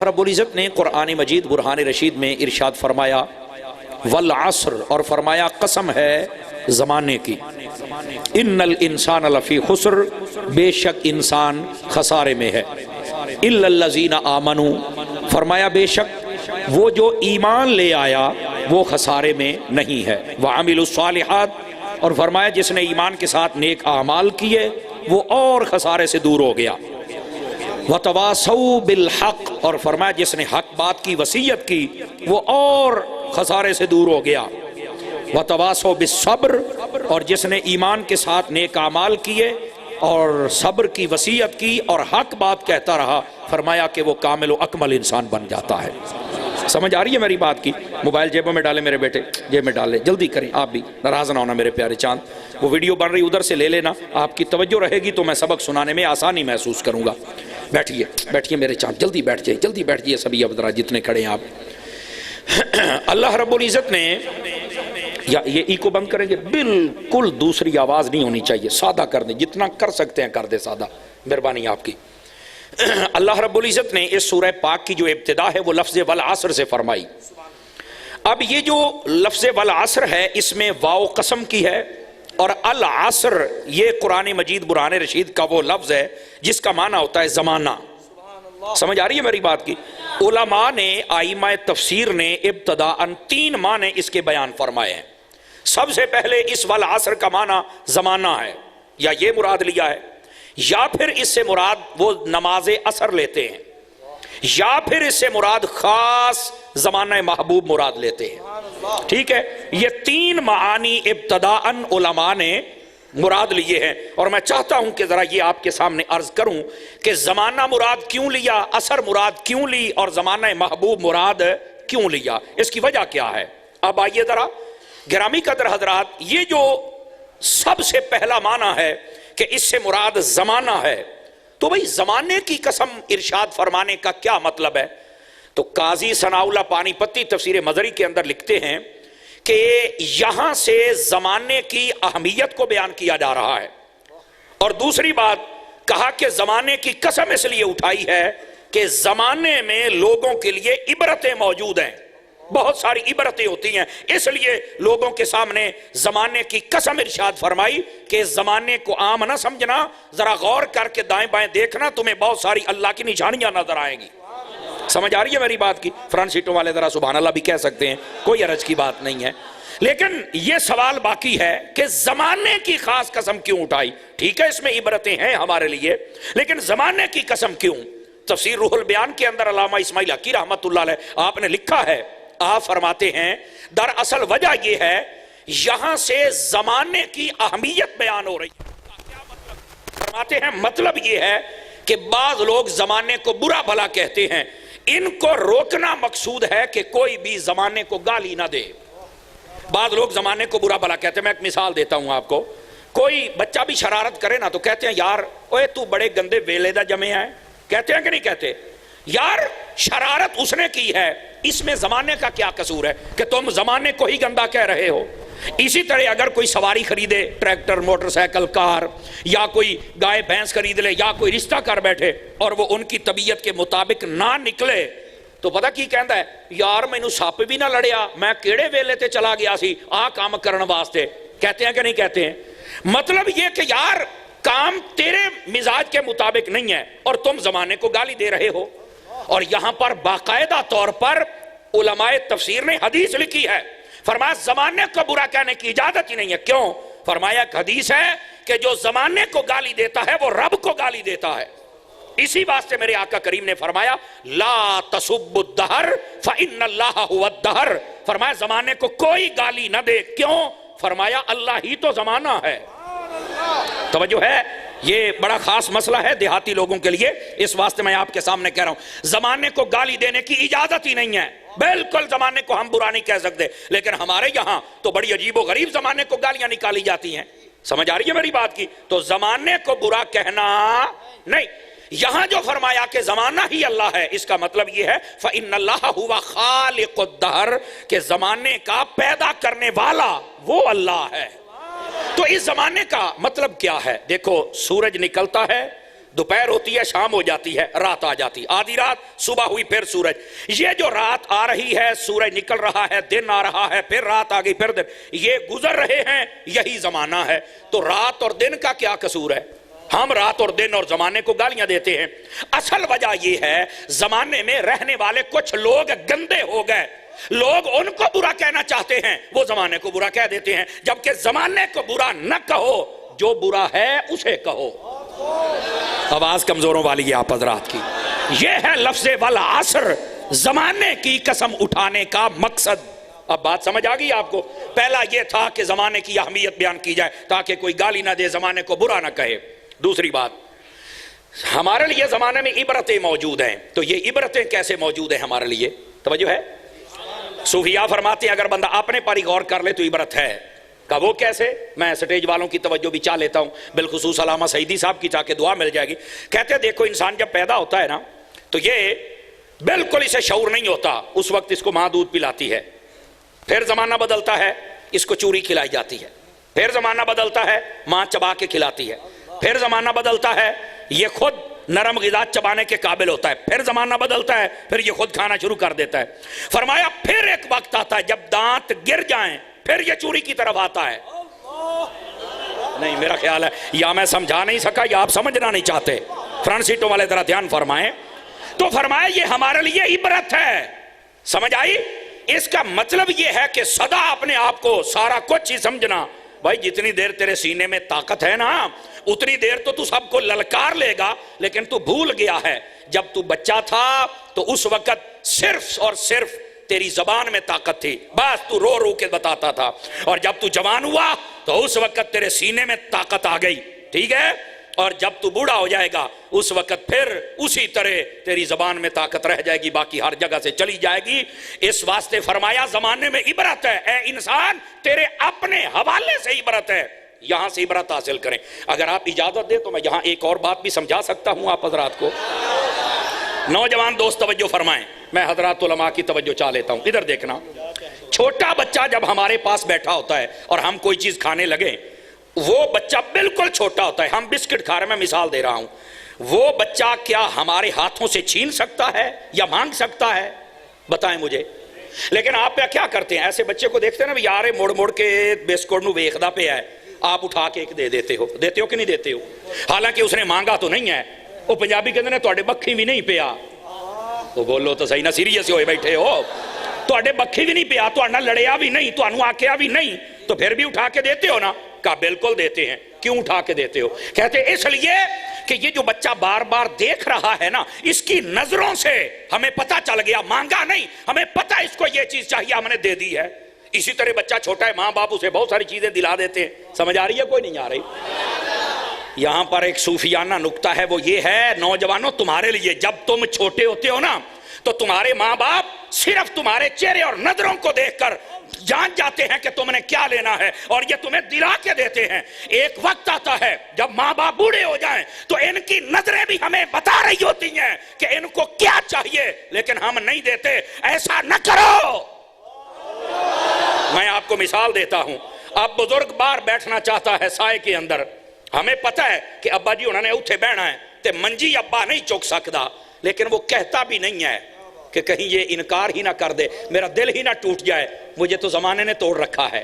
رب العزت نے قرآن مجید برہان رشید میں ارشاد فرمایا والعصر، اور فرمایا قسم ہے زمانے کی، ان الانسان لفی خسر، بے شک انسان خسارے میں ہے، الا الذین آمنوا، فرمایا بے شک وہ جو ایمان لے آیا وہ خسارے میں نہیں ہے، وعملوا الصالحات، اور فرمایا جس نے ایمان کے ساتھ نیک اعمال کیے وہ اور خسارے سے دور ہو گیا، وَتَوَاصَوْا بِالْحَقِّ، اور فرمایا جس نے حق بات کی وصیت کی وہ اور خسارے سے دور ہو گیا، وَتَوَاصَوْا بِالصَّبْرِ، اور جس نے ایمان کے ساتھ نیک اعمال کیے اور صبر کی وصیت کی اور حق بات کہتا رہا، فرمایا کہ وہ کامل و اکمل انسان بن جاتا ہے۔ سمجھ آ رہی ہے میری بات کی؟ موبائل جیبوں میں ڈالے میرے بیٹے، جیب میں ڈال لیں، جلدی کریں، آپ بھی ناراض نہ ہونا میرے پیارے چاند، وہ ویڈیو بن رہی ادھر سے لے لینا، آپ کی توجہ رہے گی تو میں سبق سنانے میں آسانی محسوس کروں گا۔ بیٹھیے بیٹھیے میرے چاند، جلدی بیٹھ جائیے، جلدی بیٹھ جائیے سبھی، اب ذرا جتنے کھڑے ہیں آپ۔ اللہ رب العزت نے، یا یہ ای کو بند کریں گے، بالکل دوسری آواز نہیں ہونی چاہیے، سادہ کر دیں، جتنا کر سکتے ہیں کر دیں سادہ، مہربانی آپ کی۔ اللہ رب العزت نے اس سورہ پاک کی جو ابتدا ہے وہ لفظ والعصر سے فرمائی۔ اب یہ جو لفظ والعصر ہے اس میں واو قسم کی ہے، اور العصر یہ قرآن مجید برہان رشید کا وہ لفظ ہے جس کا معنی ہوتا ہے زمانہ۔ سمجھ آ رہی ہے میری بات کی؟ علماء نے، ائمہ تفسیر نے ابتداءً 3 معنی اس کے بیان فرمائے ہیں۔ سب سے پہلے اس والعصر کا معنی زمانہ ہے، یا یہ مراد لیا ہے، یا پھر اس سے مراد وہ نماز عصر لیتے ہیں، یا پھر اس سے مراد خاص زمانہ محبوب مراد لیتے ہیں۔ ٹھیک ہے، یہ 3 معانی ابتداءً علماء نے مراد لیے ہیں، اور میں چاہتا ہوں کہ ذرا یہ آپ کے سامنے عرض کروں کہ زمانہ مراد کیوں لیا، عصر مراد کیوں لی، اور زمانہ محبوب مراد کیوں لیا، اس کی وجہ کیا ہے۔ اب آئیے ذرا گرامی قدر حضرات، یہ جو سب سے پہلا معنی ہے کہ اس سے مراد زمانہ ہے، تو بھئی زمانے کی قسم ارشاد فرمانے کا کیا مطلب ہے؟ تو قاضی ثناء اللہ پانی پتی تفسیر مظہری کے اندر لکھتے ہیں کہ یہاں سے زمانے کی اہمیت کو بیان کیا جا رہا ہے، اور دوسری بات کہا کہ زمانے کی قسم اس لیے اٹھائی ہے کہ زمانے میں لوگوں کے لیے عبرتیں موجود ہیں، بہت ساری عبرتیں ہوتی ہیں، اس لیے لوگوں کے سامنے زمانے کی قسم ارشاد فرمائی کہ زمانے کو عام نہ سمجھنا، ذرا غور کر کے دائیں بائیں دیکھنا، تمہیں بہت ساری اللہ کی نشانیاں نظر آئیں گی۔ سمجھ آ رہی ہے میری بات کی؟ فرنٹ سیٹوں والے ذرا سبحان اللہ بھی کہہ سکتے ہیں، کوئی حرج کی بات نہیں ہے، لیکن یہ سوال باقی ہے کہ زمانے کی خاص قسم کیوں اٹھائی؟ ٹھیک ہے اس میں عبرتیں ہیں ہمارے لیے، لیکن زمانے کی قسم کیوں؟ تفسیر روح البیان کے اندر علامہ اسماعیل حقی رحمۃ اللہ علیہ آپ نے لکھا ہے، آپ فرماتے ہیں دراصل وجہ یہ ہے یہاں سے زمانے کی اہمیت بیان ہو رہی ہے۔ فرماتے ہیں مطلب یہ ہے کہ بعض لوگ زمانے کو برا بھلا کہتے ہیں، ان کو روکنا مقصود ہے کہ کوئی بھی زمانے کو گالی نہ دے۔ بعض لوگ زمانے کو برا بھلا کہتے ہیں، میں ایک مثال دیتا ہوں آپ کو، کوئی بچہ بھی شرارت کرے نا تو کہتے ہیں یار اوے تو بڑے گندے ویلے دا جمے ہیں، کہتے ہیں کہ نہیں کہتے؟ یار شرارت اس نے کی ہے، اس میں زمانے کا کیا قصور ہے کہ تم زمانے کو ہی گندا کہہ رہے ہو؟ اسی طرح اگر کوئی سواری خریدے، ٹریکٹر، موٹر سائیکل، کار، یا کوئی گائے بھینس خرید لے، یا کوئی رشتہ کر بیٹھے اور وہ ان کی طبیعت کے مطابق نہ نکلے تو پتہ کی کہندا ہے؟ یار مینوں سپ بھی نہ لڑیا، میں کیڑے ویلے تے چلا گیا سی آ کام کرن واسطے۔ کہتے ہیں کہ نہیں کہتے ہیں؟ مطلب یہ کہ یار کام تیرے مزاج کے مطابق نہیں ہے اور تم زمانے کو گالی دے رہے ہو۔ اور یہاں پر باقاعدہ طور پر علماء تفسیر نے حدیث لکھی ہے، فرمایا زمانے کو برا کہنے کی اجازت ہی نہیں ہے۔ کیوں؟ فرمایا ایک حدیث ہے کہ جو زمانے کو گالی دیتا ہے وہ رب کو گالی دیتا ہے۔ اسی واسطے میرے آقا کریم نے فرمایا لا تسبوا الدہر فإن اللہ هو الدہر، فرمایا زمانے کو کوئی گالی نہ دے۔ کیوں؟ فرمایا اللہ ہی تو زمانہ ہے۔ توجہ ہے، یہ بڑا خاص مسئلہ ہے دیہاتی لوگوں کے لیے، اس واسطے میں آپ کے سامنے کہہ رہا ہوں زمانے کو گالی دینے کی اجازت ہی نہیں ہے، بالکل زمانے کو ہم برا نہیں کہہ سکتے، لیکن ہمارے یہاں تو بڑی عجیب و غریب زمانے کو گالیاں نکالی جاتی ہیں۔ سمجھ آ رہی ہے میری بات کی؟ تو زمانے کو برا کہنا نہیں، یہاں جو فرمایا کہ زمانہ ہی اللہ ہے، اس کا مطلب یہ ہے فإن اللہ هو خالق الدہر، کہ زمانے کا پیدا کرنے والا وہ اللہ ہے۔ تو اس زمانے کا مطلب کیا ہے؟ دیکھو سورج نکلتا ہے، دوپہر ہوتی ہے شام ہو جاتی ہے رات آ جاتی، آدھی رات صبح ہوئی پھر سورج. یہ جو رات آ رہی ہے سورج نکل رہا ہے دن آ رہا ہے پھر رات آ گئی پھر دن، یہ گزر رہے ہیں، یہی زمانہ ہے. تو رات اور دن کا کیا قصور ہے؟ ہم رات اور دن اور زمانے کو گالیاں دیتے ہیں. اصل وجہ یہ ہے زمانے میں رہنے والے کچھ لوگ گندے ہو گئے، لوگ ان کو برا کہنا چاہتے ہیں، وہ زمانے کو برا کہہ دیتے ہیں، جبکہ زمانے کو برا نہ کہو، جو برا ہے اسے کہو. آواز کمزوروں والی ہے آپ حضرات کی. یہ ہے لفظ والعصر، زمانے کی قسم اٹھانے کا مقصد. اب بات سمجھ آ گئی آپ کو؟ پہلا یہ تھا کہ زمانے کی اہمیت بیان کی جائے تاکہ کوئی گالی نہ دے، زمانے کو برا نہ کہے. دوسری بات، ہمارے لیے زمانے میں عبرتیں موجود ہیں. تو یہ عبرتیں کیسے موجود ہیں ہمارے لیے؟ توجہ ہے؟ صوفیاء فرماتے ہیں اگر بندہ اپنے پر ہی غور کر لے تو عبرت ہے. کہ وہ کیسے؟ میں سٹیج والوں کی توجہ بھی چاہ لیتا ہوں، بالخصوص علامہ سعیدی صاحب کی چاہ کے دعا مل جائے گی. کہتے ہیں دیکھو انسان جب پیدا ہوتا ہے نا تو یہ بالکل اسے شعور نہیں ہوتا، اس وقت اس کو ماں دودھ پلاتی ہے، پھر زمانہ بدلتا ہے اس کو چوری کھلائی جاتی ہے، پھر زمانہ بدلتا ہے ماں چبا کے کھلاتی ہے، پھر زمانہ بدلتا ہے یہ خود نرم غذا چبانے کے قابل ہوتا ہے، پھر زمانہ بدلتا ہے پھر یہ خود کھانا شروع کر دیتا ہے. فرمایا پھر ایک وقت آتا ہے جب دانت گر جائیں پھر یہ چوری کی طرف آتا ہے. نہیں میرا خیال ہے یا میں سمجھا نہیں سکا یا آپ سمجھنا نہیں چاہتے. فرنٹ سیٹوں والے ذرا دھیان فرمائیں. تو فرمایا یہ ہمارے لیے عبرت ہے. سمجھ آئی؟ اس کا مطلب یہ ہے کہ سدا اپنے آپ کو سارا کچھ ہی سمجھنا. بھائی جتنی دیر تیرے سینے میں طاقت ہے نا اتنی دیر تو سب کو للکار لے گا، لیکن تو بھول گیا ہے جب تو بچہ تھا تو اس وقت صرف اور صرف تیری زبان میں طاقت تھی، بس تو رو رو کے بتاتا تھا، اور جب تو جوان ہوا تو اس وقت تیرے سینے میں طاقت آ گئی، ٹھیک ہے، اور جب تو بوڑھا ہو جائے گا اس وقت پھر اسی طرح تیری زبان میں طاقت رہ جائے گی، باقی ہر جگہ سے چلی جائے گی. اس واسطے فرمایا زمانے میں عبرت ہے. اے انسان تیرے اپنے حوالے سے عبرت ہے، یہاں سے عبرت حاصل کریں. اگر آپ اجازت دیں تو میں یہاں ایک اور بات بھی سمجھا سکتا ہوں آپ حضرات کو. نوجوان دوست توجہ فرمائیں، میں حضرات علماء کی توجہ چاہ لیتا ہوں. ادھر دیکھنا، چھوٹا بچہ جب ہمارے پاس بیٹھا ہوتا ہے اور ہم کوئی چیز کھانے لگے، وہ بچہ بالکل چھوٹا ہوتا ہے، ہم بسکٹ کھا رہے ہیں، میں مثال دے رہا ہوں، وہ بچہ کیا ہمارے ہاتھوں سے چھین سکتا ہے یا مانگ سکتا ہے؟ بتائیں مجھے. لیکن آپ کیا کرتے ہیں؟ ایسے بچے کو دیکھتے ہیں نا یار موڑ موڑ کے بسکٹ نو ویکھدا پہ ہے، آپ اٹھا کے ایک دے دیتے ہو کہ نہیں دیتے ہو؟ حالانکہ اس نے مانگا تو نہیں ہے. وہ پنجابی کہتے ہیں تواڈے بکھی بھی نہیں پیا. تو بولو تو صحیح نہ، سیریس ہوئے بیٹھے ہو، تواڈے بکھی بھی نہیں پیا، تواڈے نال لڑیا بھی نہیں، تانوں آکھیا بھی نہیں، تو پھر بھی اٹھا کے دیتے ہو نا؟ کہا بالکل دیتے ہیں. کیوں اٹھا کے دیتے ہو؟ کہتے اس لیے کہ یہ جو بچہ بار بار دیکھ رہا ہے نا، اس کی نظروں سے ہمیں پتہ چل گیا، مانگا نہیں، ہمیں پتہ اس کو یہ چیز چاہیے، ہم نے دے دی ہے. اسی طرح بچہ چھوٹا ہے، ماں باپ اسے بہت ساری چیزیں دلا دیتے ہیں. سمجھ آ رہی ہے کوئی نہیں آ رہی؟ یہاں پر ایک صوفیانہ نکتہ ہے، وہ یہ ہے نوجوانوں تمہارے لیے، جب تم چھوٹے ہوتے ہو نا تو تمہارے ماں باپ صرف تمہارے چہرے اور نظروں کو دیکھ کر جان جاتے ہیں کہ تم نے کیا لینا ہے اور یہ تمہیں دلا کے دیتے ہیں. ایک وقت آتا ہے جب ماں باپ بوڑھے ہو جائیں تو ان کی نظریں بھی ہمیں بتا رہی ہوتی ہیں کہ ان کو کیا چاہیے، لیکن ہم نہیں دیتے. ایسا نہ کرو. میں آپ کو مثال دیتا ہوں. اب بزرگ بار بیٹھنا چاہتا ہے سائے کے اندر، ہمیں پتہ ہے کہ ابا جی انہوں نے اتھے بہنا ہے تے منجی ابا نہیں چک سکتا، لیکن وہ کہتا بھی نہیں ہے کہ کہیں یہ انکار ہی نہ کر دے، میرا دل ہی نہ ٹوٹ جائے، مجھے تو زمانے نے توڑ رکھا ہے.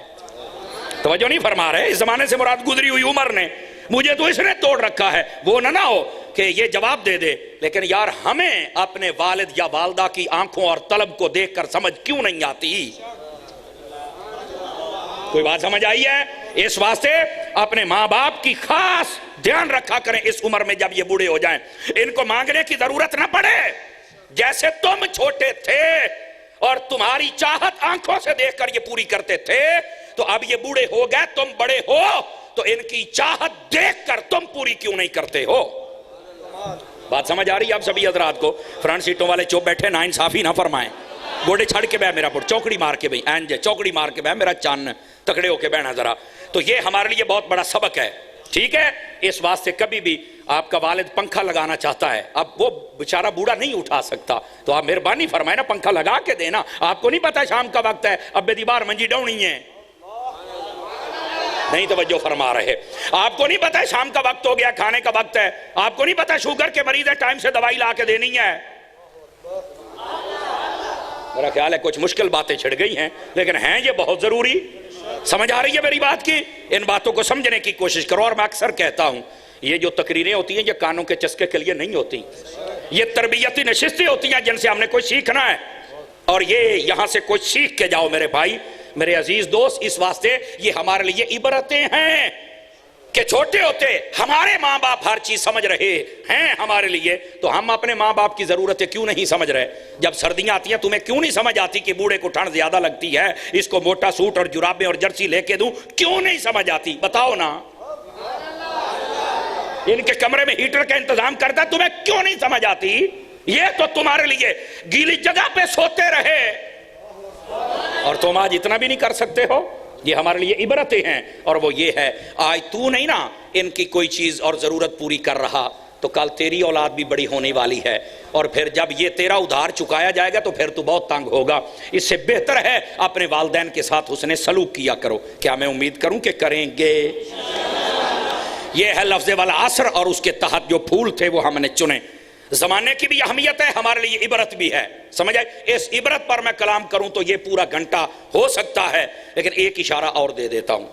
توجہ نہیں فرما رہے؟ اس زمانے سے مراد گزری ہوئی عمر نے، مجھے تو اس نے توڑ رکھا ہے. وہ نہ ہو کہ یہ جواب دے دے، لیکن یار ہمیں اپنے والد یا والدہ کی آنکھوں اور طلب کو دیکھ کر سمجھ کیوں نہیں آتی؟ کوئی بات سمجھ آئی ہے؟ اس واسطے اپنے ماں باپ کی خاص دھیان رکھا کریں اس عمر میں جب یہ بوڑھے ہو جائیں، ان کو مانگنے کی ضرورت نہ پڑے. جیسے تم چھوٹے تھے اور تمہاری چاہت آنکھوں سے دیکھ کر یہ پوری کرتے تھے، تو اب یہ بوڑھے ہو گئے، تم بڑے ہو، تو ان کی چاہت دیکھ کر تم پوری کیوں نہیں کرتے ہو؟ بات سمجھ آ رہی ہے آپ سبھی حضرات کو؟ فرنٹ سیٹوں والے چوپ بیٹھے نا انصافی نہ فرمائیں. گوڑے چھڑ کے بہ میرا پٹ، چوکڑی مار کے بھئی اینج چوکڑی مار کے بہ میرا چان، تکڑے ہو کے بہنا ذرا. تو یہ ہمارے لیے بہت بڑا سبق ہے، ٹھیک ہے؟ اس واسطے کبھی بھی آپ کا والد پنکھا لگانا چاہتا ہے، اب وہ بیچارہ بوڑھا نہیں اٹھا سکتا، تو آپ مہربانی فرمائے نا پنکھا لگا کے دینا. آپ کو نہیں پتا شام کا وقت ہے، اب دی بار منجی ڈونی ہے. نہیں توجہ فرما رہے. آپ کو نہیں پتا شام کا وقت ہو گیا, کھانے کا وقت ہے. آپ کو نہیں پتا شوگر کے مریض ہے, ٹائم سے دوائی لا کے دینی ہے. میرا خیال ہے کچھ مشکل باتیں چھڑ گئی ہیں, لیکن ہیں یہ بہت ضروری. سمجھ آ رہی ہے میری بات کی؟ ان باتوں کو سمجھنے کی کوشش کرو. اور میں اکثر کہتا ہوں یہ جو تقریریں ہوتی ہیں یہ کانوں کے چسکے کے لیے نہیں ہوتی, یہ تربیتی نشستیں ہوتی ہیں جن سے ہم نے کچھ سیکھنا ہے. اور یہ یہاں سے کچھ سیکھ کے جاؤ میرے بھائی, میرے عزیز دوست. اس واسطے یہ ہمارے لیے عبرتیں ہیں کہ چھوٹے ہوتے ہمارے ماں باپ ہر چیز سمجھ رہے ہیں ہمارے لیے, تو ہم اپنے ماں باپ کی ضرورتیں کیوں نہیں سمجھ رہے؟ جب سردیاں آتی ہیں تمہیں کیوں نہیں سمجھ آتی کہ بوڑھے کو ٹھنڈ زیادہ لگتی ہے, اس کو موٹا سوٹ اور جرابیں اور جرسی لے کے دوں؟ کیوں نہیں سمجھ آتی؟ بتاؤ نا. ان کے کمرے میں ہیٹر کا انتظام کرتا, تمہیں کیوں نہیں سمجھ آتی؟ یہ تو تمہارے لیے گیلی جگہ پہ سوتے رہے اور تم آج اتنا بھی نہیں کر سکتے ہو. یہ ہمارے لیے عبرتیں ہیں. اور وہ یہ ہے, آج تو نہیں نا ان کی کوئی چیز اور ضرورت پوری کر رہا, تو کل تیری اولاد بھی بڑی ہونے والی ہے, اور پھر جب یہ تیرا ادھار چکایا جائے گا تو پھر تو بہت تنگ ہوگا. اس سے بہتر ہے اپنے والدین کے ساتھ حسن سلوک کیا کرو. کیا میں امید کروں کہ کریں گے؟ یہ ہے لفظ والعصر, اور اس کے تحت جو پھول تھے وہ ہم نے چنے. زمانے کی بھی اہمیت ہے, ہمارے لیے عبرت بھی ہے. سمجھ آئے؟ اس عبرت پر میں کلام کروں تو یہ پورا گھنٹہ ہو سکتا ہے, لیکن ایک اشارہ اور دے دیتا ہوں.